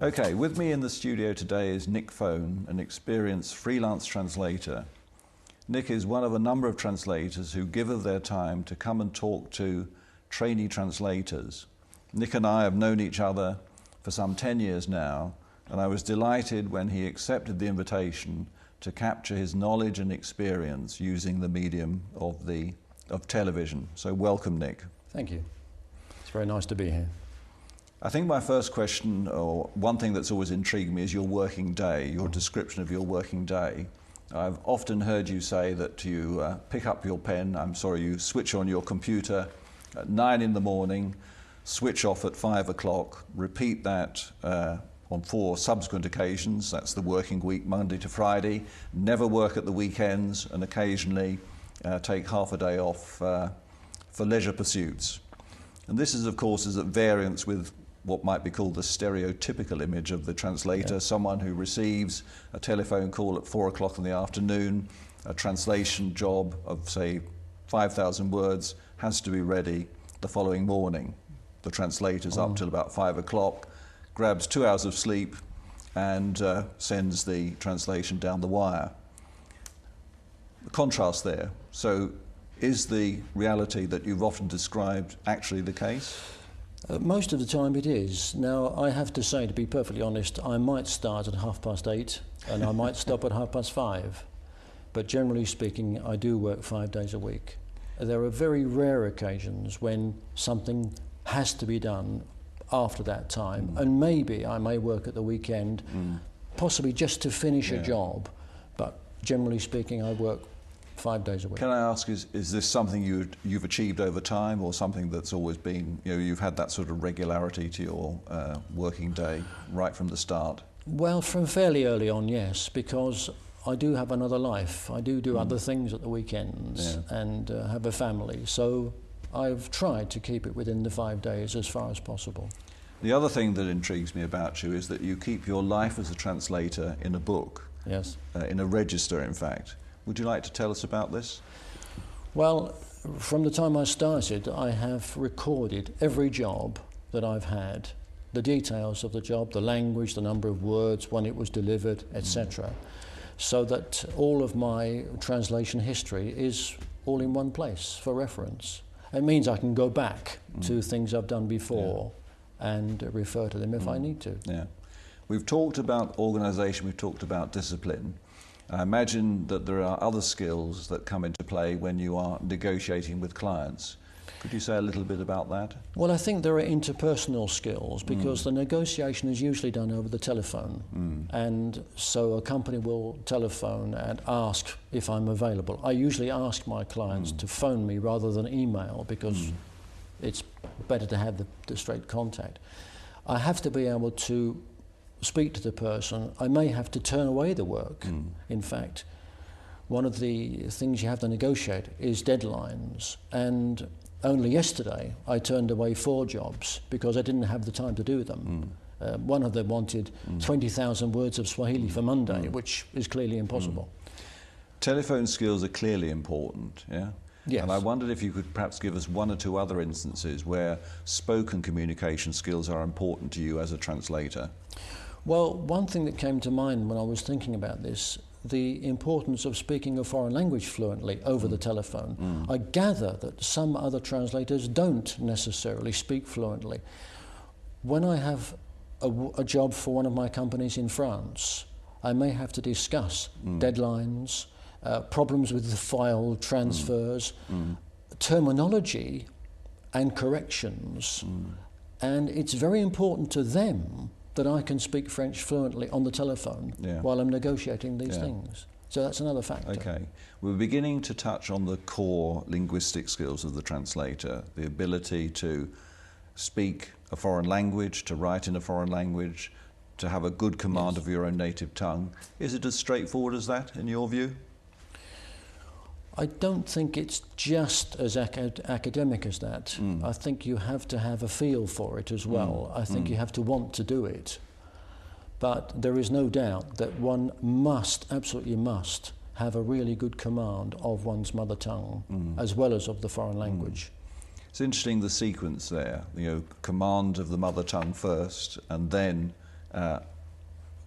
Okay, with me in the studio today is Nick Phone, an experienced freelance translator. Nick is one of a number of translators who give of their time to come and talk to trainee translators. Nick and I have known each other for some 10 years now, and I was delighted when he accepted the invitation to capture his knowledge and experience using the medium of television. So welcome, Nick. Thank you. It's very nice to be here. I think my first question, or one thing that's always intrigued me, is your working day, your description of your working day. I've often heard you say that you pick up your pen, you switch on your computer at 9 in the morning, switch off at 5 o'clock, repeat that on 4 subsequent occasions. That's the working week, Monday to Friday. Never work at the weekends, and occasionally take half a day off for leisure pursuits. And this is, of course, at variance with what might be called the stereotypical image of the translator, someone who receives a telephone call at 4 o'clock in the afternoon, a translation job of, say, 5,000 words has to be ready the following morning. The translator's up till about 5 o'clock, grabs 2 hours of sleep, and sends the translation down the wire. The contrast there. So, is the reality that you've often described actually the case? Most of the time it is. Now, I have to say, to be perfectly honest, I might start at 8:30 and I might stop at 5:30. But generally speaking, I do work 5 days a week. There are very rare occasions when something has to be done after that time, and maybe I may work at the weekend, possibly just to finish a job, but generally speaking, I work 5 days a week. Can I ask, is this something you've achieved over time, or something that's always been, you've had that sort of regularity to your working day right from the start? Well, from fairly early on, yes, because I do have another life. I do other things at the weekends and have a family. So I've tried to keep it within the 5 days as far as possible. The other thing that intrigues me about you is that you keep your life as a translator in a book. Yes. In a register, in fact. Would you like to tell us about this? Well, from the time I started, I have recorded every job that I've had, the details of the job, the language, the number of words, when it was delivered, etc. So that all of my translation history is all in one place for reference. It means I can go back to things I've done before and refer to them if I need to. Yeah. We've talked about organisation, we've talked about discipline. I imagine that there are other skills that come into play when you are negotiating with clients. Could you say a little bit about that? Well, I think there are interpersonal skills because the negotiation is usually done over the telephone. And so a company will telephone and ask if I'm available. I usually ask my clients to phone me rather than email because it's better to have the straight contact. I have to be able to speak to the person. I may have to turn away the work. In fact, one of the things you have to negotiate is deadlines, and only yesterday I turned away 4 jobs because I didn't have the time to do them. One of them wanted 20,000 words of Swahili for Monday, which is clearly impossible. Telephone skills are clearly important, yeah? Yes. And I wondered if you could perhaps give us 1 or 2 other instances where spoken communication skills are important to you as a translator. Well, one thing that came to mind when I was thinking about this, the importance of speaking a foreign language fluently over the telephone. I gather that some other translators don't necessarily speak fluently. When I have a job for one of my companies in France, I may have to discuss deadlines, problems with the file transfers, terminology and corrections. And it's very important to them that I can speak French fluently on the telephone while I'm negotiating these things. So that's another factor. Okay. We're beginning to touch on the core linguistic skills of the translator, the ability to speak a foreign language, to write in a foreign language, to have a good command of your own native tongue. Is it as straightforward as that, in your view? I don't think it's just as academic as that. I think you have to have a feel for it as well. I think you have to want to do it. But there is no doubt that one must, absolutely must, have a really good command of one's mother tongue as well as of the foreign language. It's interesting, the sequence there, command of the mother tongue first and then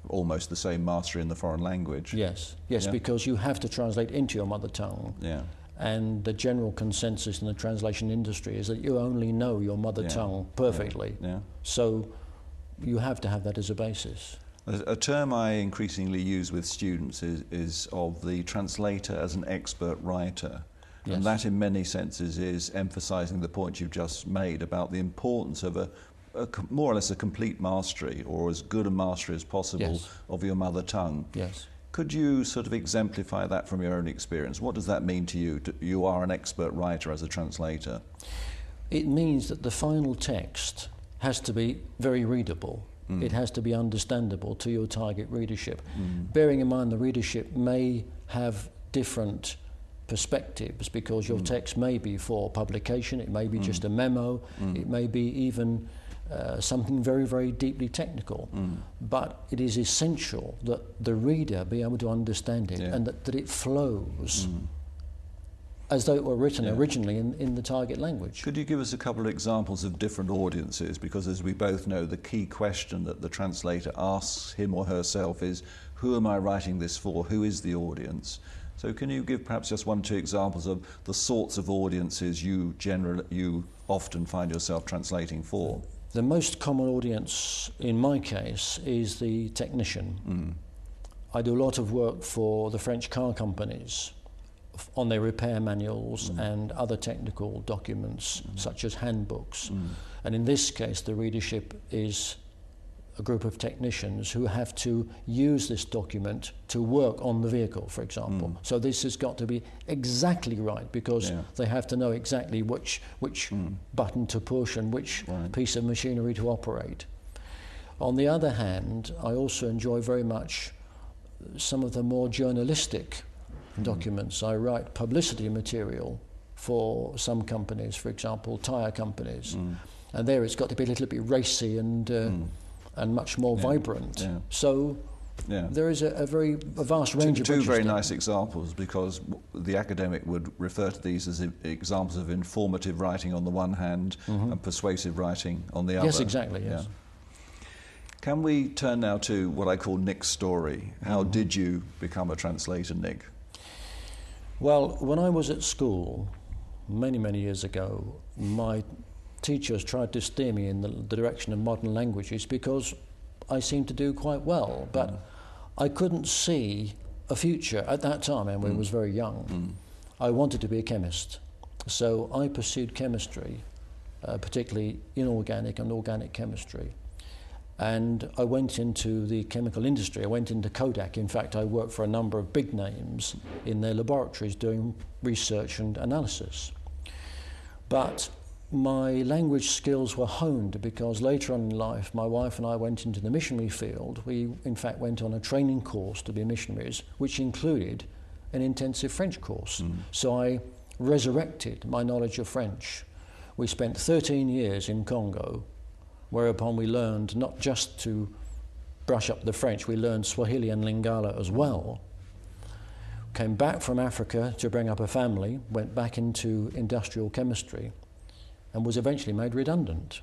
almost the same mastery in the foreign language. Yes, yes, Yeah. because you have to translate into your mother tongue. Yeah. And the general consensus in the translation industry is that you only know your mother Yeah. tongue perfectly. Yeah. So you have to have that as a basis. A term I increasingly use with students is of the translator as an expert writer. Yes. And that in many senses is emphasizing the point you've just made about the importance of more or less a complete mastery, or as good a mastery as possible, Yes. of your mother tongue. Yes. Could you sort of exemplify that from your own experience? What does that mean to you? You are an expert writer as a translator. It means that the final text has to be very readable. It has to be understandable to your target readership. Bearing in mind the readership may have different perspectives, because your text may be for publication, it may be just a memo, it may be even something very, very deeply technical. But it is essential that the reader be able to understand it, Yeah. and that it flows as though it were written originally in the target language. Could you give us a couple of examples of different audiences? Because as we both know, the key question that the translator asks him or herself is, who am I writing this for? Who is the audience? So can you give perhaps just 1 or 2 examples of the sorts of audiences you often find yourself translating for? The most common audience in my case is the technician. I do a lot of work for the French car companies on their repair manuals and other technical documents such as handbooks. And in this case the readership is a group of technicians who have to use this document to work on the vehicle, for example. So this has got to be exactly right, because they have to know exactly which button to push and which piece of machinery to operate. On the other hand, I also enjoy very much some of the more journalistic documents. I write publicity material for some companies, for example, tyre companies. And there it's got to be a little bit racy and much more vibrant. Yeah. So there is a vast range of two very interesting. nice examples, because the academic would refer to these as examples of informative writing on the one hand and persuasive writing on the other. Yes, exactly, yes. Yeah. Can we turn now to what I call Nick's story? How did you become a translator, Nick? Well, when I was at school, many, many years ago, my teachers tried to steer me in the direction of modern languages, because I seemed to do quite well, but I couldn't see a future at that time, and when I was very young. I wanted to be a chemist, so I pursued chemistry, particularly inorganic and organic chemistry. And I went into the chemical industry. I went into Kodak. In fact, I worked for a number of big names in their laboratories doing research and analysis. But my language skills were honed because later on in life, my wife and I went into the missionary field. We, in fact, went on a training course to be missionaries, which included an intensive French course. So I resurrected my knowledge of French. We spent 13 years in Congo, whereupon we learned not just to brush up the French, we learned Swahili and Lingala as well. Came back from Africa to bring up a family, went back into industrial chemistry, and was eventually made redundant.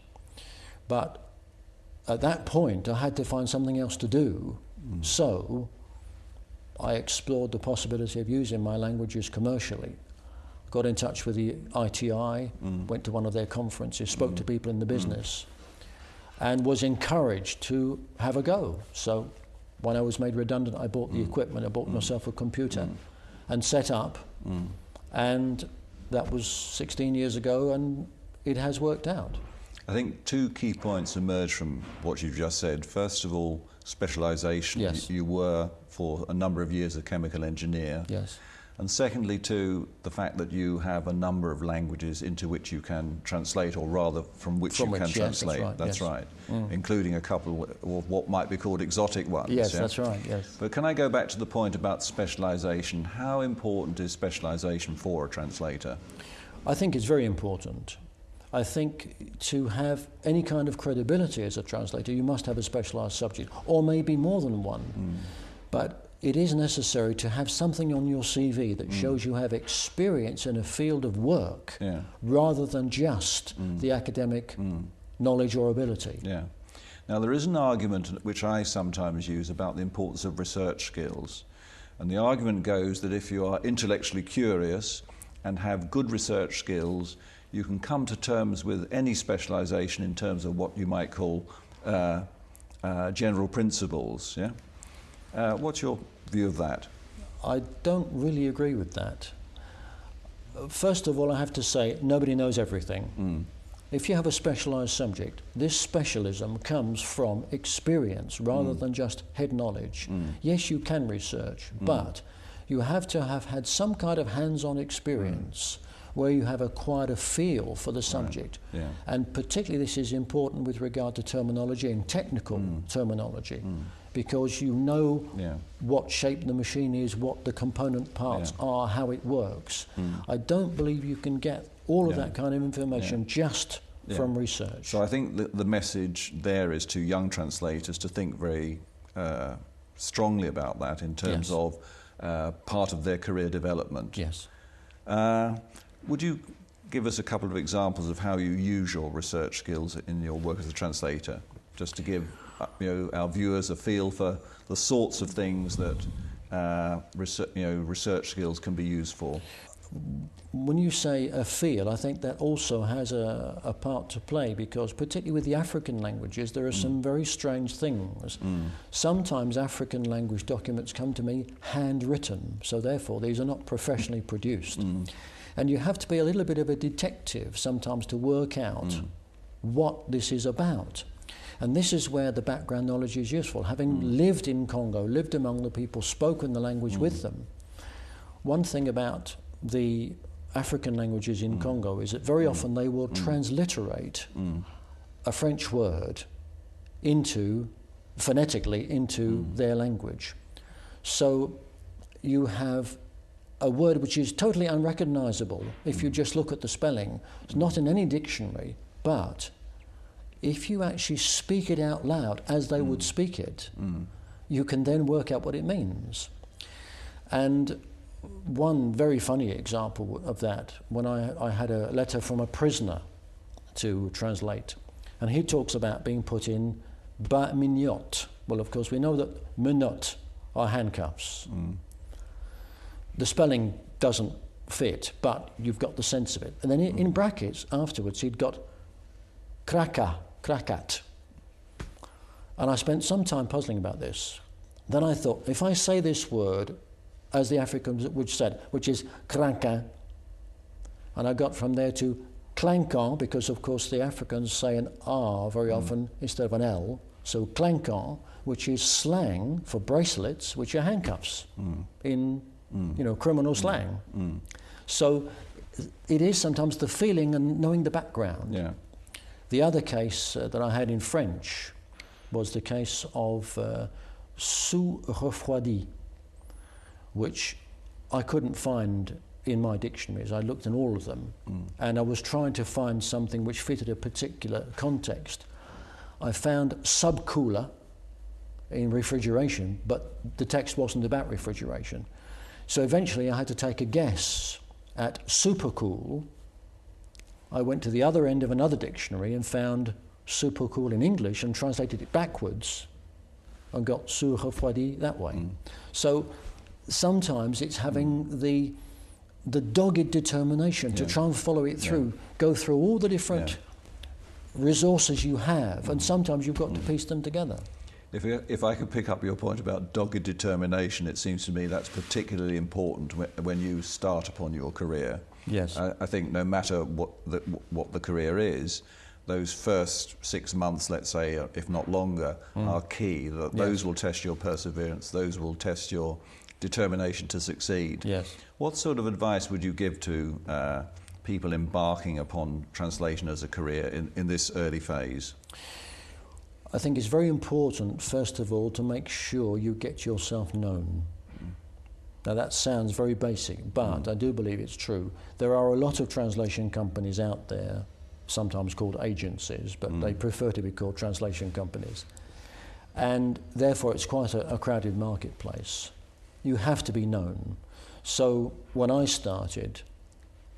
But at that point, I had to find something else to do. So I explored the possibility of using my languages commercially. Got in touch with the ITI, went to one of their conferences, spoke to people in the business, and was encouraged to have a go. So when I was made redundant, I bought the equipment, I bought myself a computer and set up. And that was 16 years ago, and it has worked out. I think 2 key points emerge from what you've just said. First of all, specialisation. Yes. You were for a number of years a chemical engineer. Yes. And secondly, too, the fact that you have a number of languages into which you can translate, or rather from which you can translate. That's right. Including a couple of what might be called exotic ones. Yes, that's right, yes. But can I go back to the point about specialisation? How important is specialisation for a translator? I think it's very important. I think to have any kind of credibility as a translator, you must have a specialised subject, or maybe more than one. But it is necessary to have something on your CV that shows you have experience in a field of work, rather than just the academic knowledge or ability. Yeah. Now, there is an argument which I sometimes use about the importance of research skills. And the argument goes that if you are intellectually curious and have good research skills, you can come to terms with any specialization in terms of what you might call general principles. Yeah? What's your view of that? I don't really agree with that. First of all, I have to say, nobody knows everything. If you have a specialized subject, this specialism comes from experience rather than just head knowledge. Yes, you can research, but you have to have had some kind of hands-on experience where you have acquired a feel for the subject. Right. Yeah. And particularly this is important with regard to terminology and technical terminology, because you know what shape the machine is, what the component parts are, how it works. I don't believe you can get all of that kind of information just from research. So I think that the message there is to young translators to think very strongly about that in terms of part of their career development. Yes. Would you give us a couple of examples of how you use your research skills in your work as a translator, just to give our viewers a feel for the sorts of things that research skills can be used for? When you say a feel, I think that also has a part to play, because particularly with the African languages, there are some very strange things. Sometimes African language documents come to me handwritten, so therefore these are not professionally produced. And you have to be a little bit of a detective sometimes to work out what this is about. And this is where the background knowledge is useful. Having lived in Congo, lived among the people, spoken the language with them, one thing about the African languages in Congo is that very often they will transliterate a French word phonetically into their language. So you have a word which is totally unrecognizable if you just look at the spelling. It's not in any dictionary, but if you actually speak it out loud as they would speak it, you can then work out what it means. And one very funny example of that, when I had a letter from a prisoner to translate, and he talks about being put in bas minottes. Well, of course, we know that menottes are handcuffs. The spelling doesn't fit, but you've got the sense of it. And then in brackets afterwards, he'd got krakat. And I spent some time puzzling about this. Then I thought, if I say this word as the Africans would say, which is cranka, and I got from there to clanquant, because of course the Africans say an R very often instead of an L, so clanquant, which is slang for bracelets, which are handcuffs in criminal slang. So it is sometimes the feeling and knowing the background. Yeah. The other case that I had in French was the case of sous refroidi, which I couldn't find in my dictionaries. I looked in all of them, and I was trying to find something which fitted a particular context. I found subcooler in refrigeration, but the text wasn't about refrigeration. So eventually I had to take a guess at supercool. I went to the other end of another dictionary and found supercool in English and translated it backwards and got sous refroidi that way. So sometimes it's having the dogged determination to try and follow it through, go through all the different resources you have, and sometimes you've got to piece them together. If I could pick up your point about dogged determination, it seems to me that's particularly important when you start upon your career. Yes. I think no matter what the career is, those first 6 months, let's say, if not longer, are key. Those will test your perseverance, those will test your determination to succeed. Yes. What sort of advice would you give to people embarking upon translation as a career in this early phase? I think it's very important, first of all, to make sure you get yourself known. Now that sounds very basic, but I do believe it's true. There are a lot of translation companies out there, sometimes called agencies, but they prefer to be called translation companies. And therefore it's quite a crowded marketplace. You have to be known. So when I started,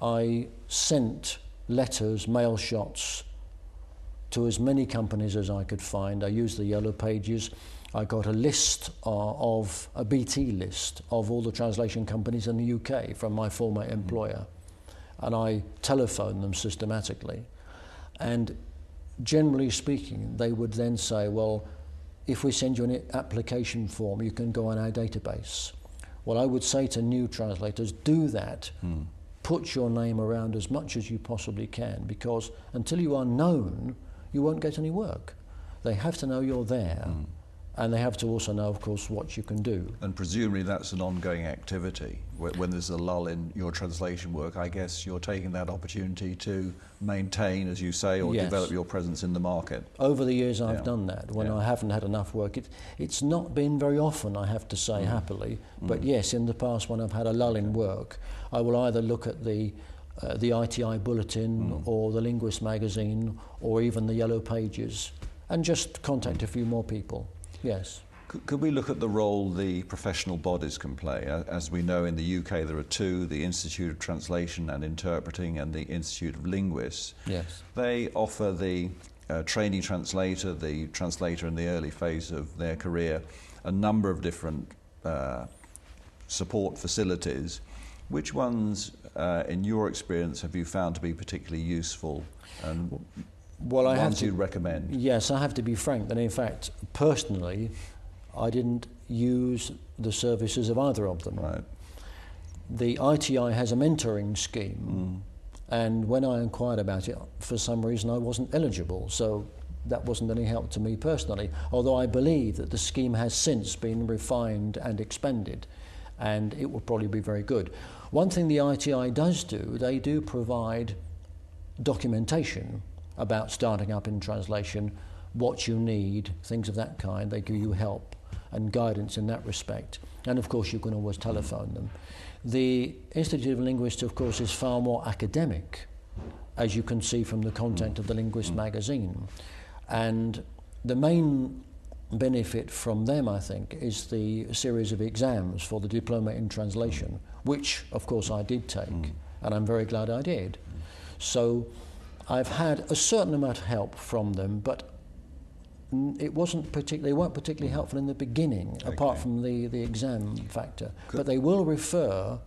I sent letters, mail shots to as many companies as I could find. I used the yellow pages. I got a list of a BT list of all the translation companies in the UK from my former employer, and I telephoned them systematically. And generally speaking, they would then say, well, if we send you an application form, you can go on our database. Well, I would say to new translators, do that. Put your name around as much as you possibly can, because until you are known, you won't get any work. They have to know you're there. And they have to also know, of course, what you can do. And presumably that's an ongoing activity. When there's a lull in your translation work, I guess you're taking that opportunity to maintain, as you say, or develop your presence in the market. Over the years I've done that. When I haven't had enough work, it's not been very often, I have to say, happily. But yes, in the past when I've had a lull in work, I will either look at the ITI Bulletin or the Linguist magazine or even the Yellow Pages and just contact a few more people. Yes. Could we look at the role the professional bodies can play? As we know, in the UK there are two, the Institute of Translation and Interpreting and the Institute of Linguists. Yes. They offer the trainee translator, the translator in the early phase of their career, a number of different support facilities. Which ones, in your experience, have you found to be particularly useful? And well, ones you'd recommend? Yes, I have to be frank that in fact, personally, I didn't use the services of either of them. Right. The ITI has a mentoring scheme, and when I inquired about it, for some reason I wasn't eligible, so that wasn't any help to me personally, although I believe that the scheme has since been refined and expanded, and it will probably be very good. One thing the ITI does do, they do provide documentation about starting up in translation, what you need, things of that kind. They give you help and guidance in that respect. And of course you can always telephone them. The Institute of Linguists, of course, is far more academic, as you can see from the content of the Linguist magazine. And the main benefit from them, I think, is the series of exams for the Diploma in Translation, which of course I did take, and I'm very glad I did. So I've had a certain amount of help from them, but they weren't particularly helpful in the beginning, apart from the exam factor. But they will refer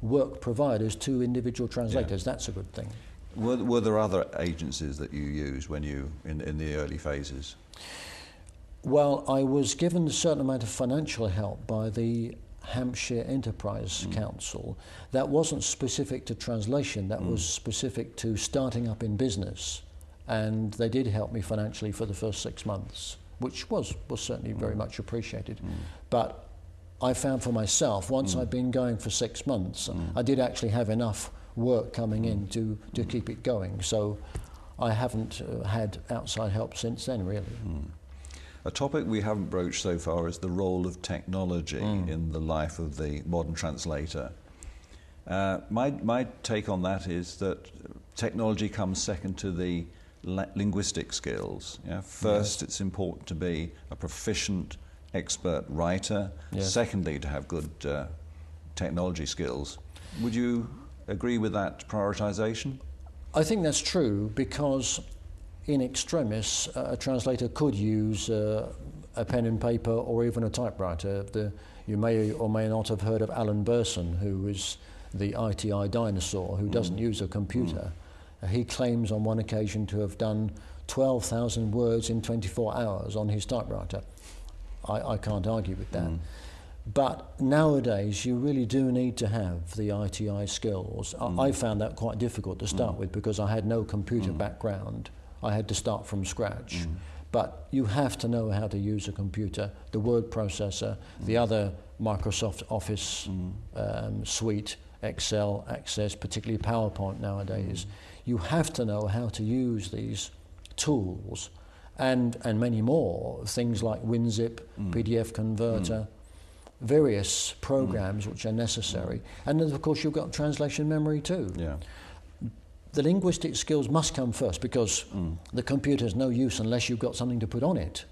work providers to individual translators. That's a good thing. Were there other agencies that you used when you in the early phases? Well, I was given a certain amount of financial help by the Hampshire Enterprise Council. That wasn't specific to translation, that was specific to starting up in business. And they did help me financially for the first 6 months, which was certainly very much appreciated. But I found for myself, once I'd been going for 6 months, I did actually have enough work coming in to keep it going. So I haven't had outside help since then, really. A topic we haven't broached so far is the role of technology in the life of the modern translator. My take on that is that technology comes second to the linguistic skills. First, it's important to be a proficient, expert writer. Secondly, to have good technology skills. Would you agree with that prioritization? I think that's true, because in extremis, a translator could use a pen and paper or even a typewriter. You may or may not have heard of Alan Burson, who is the ITI dinosaur, who doesn't use a computer. He claims on one occasion to have done 12,000 words in 24 hours on his typewriter. I can't argue with that. But nowadays, you really do need to have the ITI skills. I found that quite difficult to start with, because I had no computer background. I had to start from scratch. But you have to know how to use a computer, the word processor, the other Microsoft Office suite, Excel, Access, particularly PowerPoint nowadays. You have to know how to use these tools and many more, things like WinZip, PDF Converter, various programs which are necessary. And then, of course, you've got translation memory too. The linguistic skills must come first, because the computer is no use unless you've got something to put on it.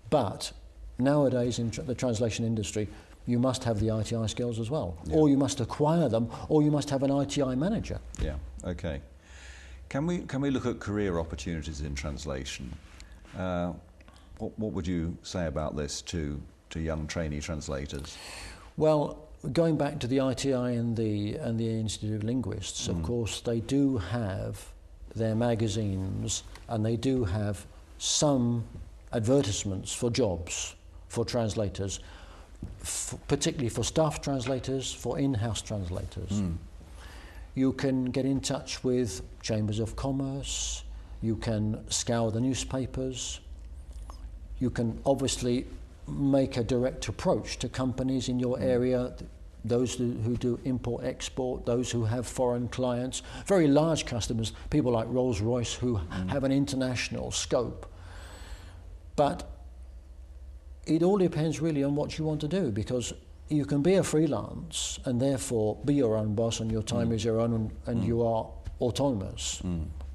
But nowadays in the translation industry, you must have the ITI skills as well. Or you must acquire them, or you must have an ITI manager. Okay. Can we look at career opportunities in translation? What would you say about this to young trainee translators? Well, going back to the ITI and the Institute of Linguists, of course, they do have their magazines and they do have some advertisements for jobs for translators, particularly for staff translators, for in-house translators. You can get in touch with chambers of commerce, you can scour the newspapers, you can obviously make a direct approach to companies in your area, those who do import-export, those who have foreign clients, very large customers, people like Rolls-Royce who have an international scope. But it all depends really on what you want to do, because you can be a freelance and therefore be your own boss and your time is your own and you are autonomous,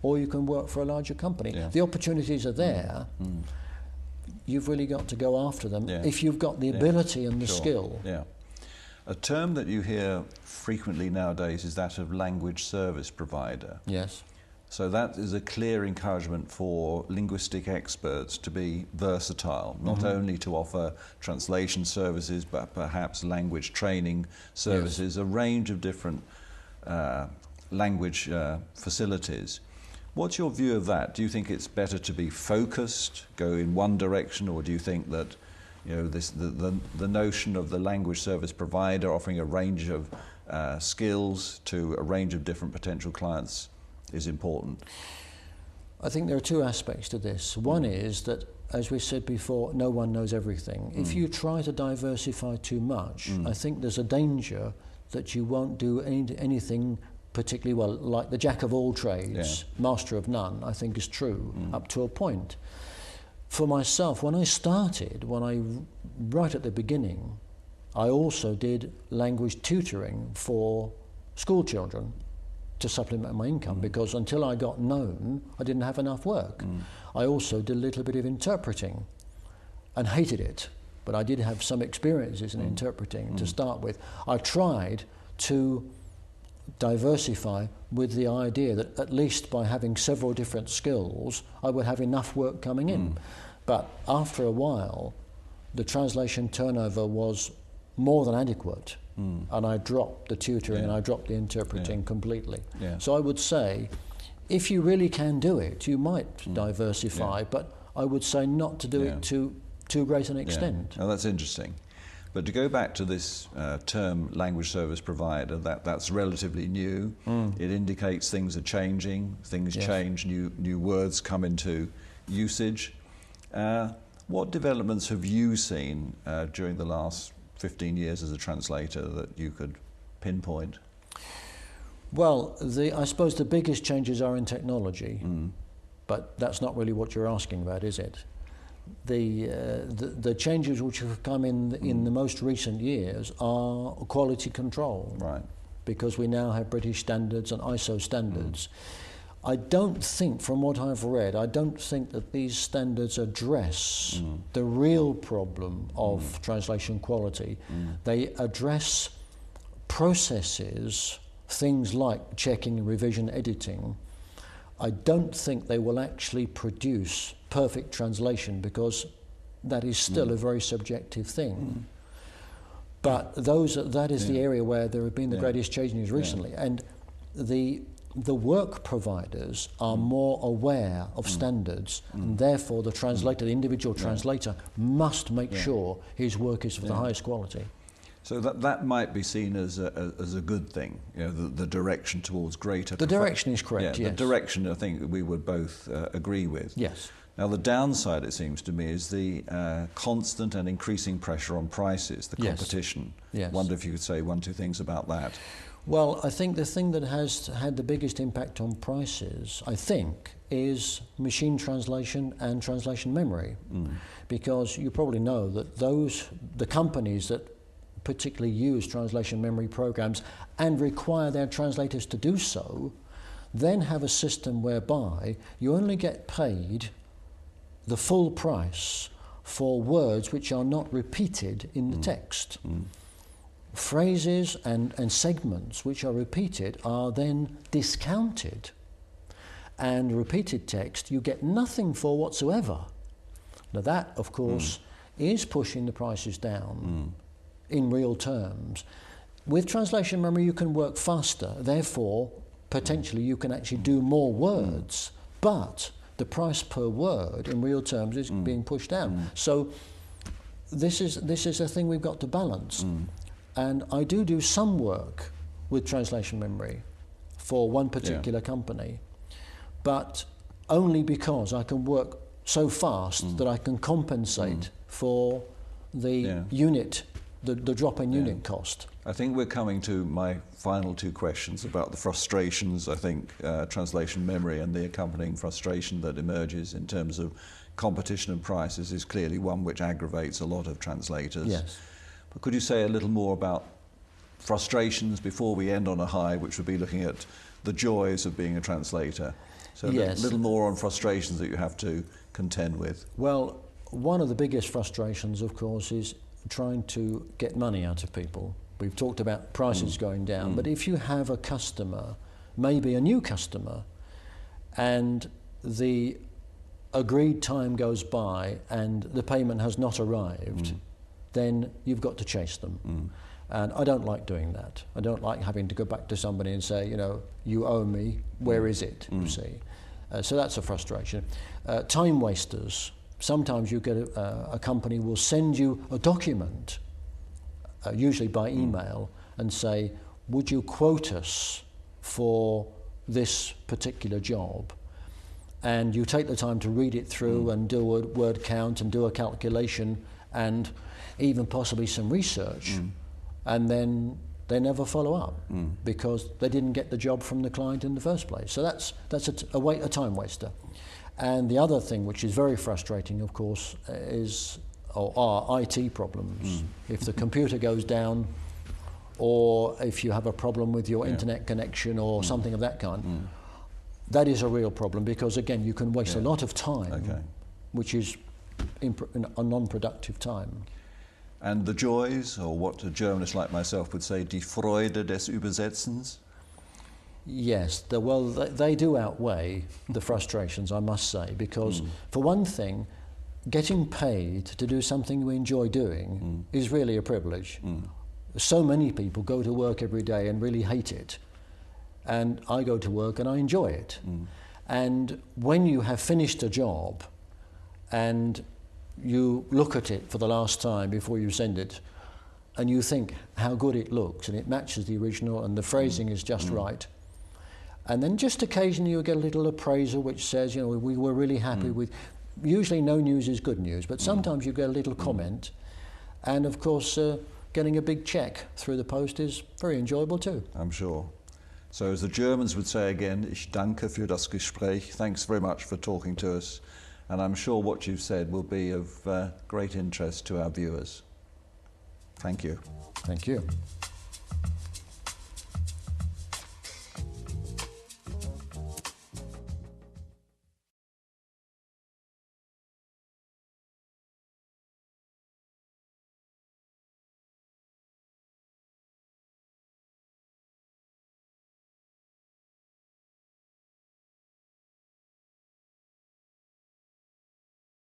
or you can work for a larger company. Yeah. The opportunities are there. You've really got to go after them if you've got the ability and the skill. Yeah. A term that you hear frequently nowadays is that of language service provider. Yes. So that is a clear encouragement for linguistic experts to be versatile, not only to offer translation services, but perhaps language training services, a range of different language facilities. What's your view of that? Do you think it's better to be focused, go in one direction, or do you think that the notion of the language service provider offering a range of skills to a range of different potential clients is important? I think there are two aspects to this. One is that, as we said before, no one knows everything. If you try to diversify too much, I think there's a danger that you won't do anything particularly well. Like the jack of all trades, master of none, I think is true up to a point. For myself, when I started, right at the beginning, I also did language tutoring for school children to supplement my income, because until I got known, I didn't have enough work. I also did a little bit of interpreting and hated it, but I did have some experiences in interpreting to start with. I tried to diversify with the idea that at least by having several different skills, I would have enough work coming in. But after a while, the translation turnover was more than adequate. And I dropped the tutoring and I dropped the interpreting completely. So I would say, if you really can do it, you might diversify, but I would say not to do it to too great an extent. Now that's interesting. But to go back to this term language service provider, that's relatively new. It indicates things are changing, things change, new words come into usage. What developments have you seen during the last 15 years as a translator that you could pinpoint? Well, I suppose the biggest changes are in technology, but that's not really what you're asking about, is it? The changes which have come in the most recent years are quality control, right? Because we now have British standards and ISO standards. I don't think, from what I've read, I don't think that these standards address the real problem of translation quality. They address processes, things like checking, revision, editing. I don't think they will actually produce perfect translation, because that is still a very subjective thing. But that is the area where there have been the greatest changes recently. And the work providers are more aware of standards, and therefore the translator, the individual translator, must make sure his work is of the highest quality. So that might be seen as a good thing, the direction towards greater... The direction is correct, yes. The direction, I think, we would both agree with. Yes. Now, the downside, it seems to me, is the constant and increasing pressure on prices, the competition. Yes. Wonder if you could say one, two things about that. Well, I think the thing that has had the biggest impact on prices, I think, is machine translation and translation memory. Because you probably know that the companies that particularly use translation memory programs and require their translators to do so, then have a system whereby you only get paid the full price for words which are not repeated in the text. Phrases and segments which are repeated are then discounted. and repeated text, you get nothing for whatsoever. Now that, of course, is pushing the prices down in real terms. With translation memory, you can work faster. Therefore, potentially, you can actually do more words. But the price per word in real terms is being pushed down. So this is a thing we've got to balance. And I do some work with translation memory for one particular company, but only because I can work so fast that I can compensate for the unit, the drop in unit cost. I think we're coming to my final two questions about the frustrations. I think translation memory and the accompanying frustration that emerges in terms of competition and prices is clearly one which aggravates a lot of translators. Yes. But could you say a little more about frustrations before we end on a high, which would be looking at the joys of being a translator? So yes. a little more on frustrations that you have to contend with. Well, one of the biggest frustrations, of course, is trying to get money out of people. We've talked about prices going down, but if you have a customer, maybe a new customer, and the agreed time goes by and the payment has not arrived, then you've got to chase them. And I don't like doing that. I don't like having to go back to somebody and say, you know, you owe me, where is it, you see. So that's a frustration. Time wasters. Sometimes you get a company will send you a document, usually by email, and say, would you quote us for this particular job? And you take the time to read it through and do a word count and do a calculation and even possibly some research, and then they never follow up because they didn't get the job from the client in the first place. So that's a time waster. And the other thing, which is very frustrating, of course, are IT problems. If the computer goes down, or if you have a problem with your internet connection or something of that kind, that is a real problem because, again, you can waste a lot of time, which is a non-productive time. And the joys, or what a journalist like myself would say, die Freude des Übersetzens? Yes, they do outweigh the frustrations, I must say, because for one thing, getting paid to do something we enjoy doing is really a privilege. So many people go to work every day and really hate it. And I go to work and I enjoy it. And when you have finished a job and you look at it for the last time before you send it, and you think how good it looks and it matches the original and the phrasing is just right, and then just occasionally you get a little appraisal which says, you know, we were really happy with, usually no news is good news, but sometimes you get a little comment, and of course getting a big check through the post is very enjoyable too. I'm sure. So as the Germans would say again, ich danke für das Gespräch. Thanks very much for talking to us. And I'm sure what you've said will be of great interest to our viewers. Thank you. Thank you.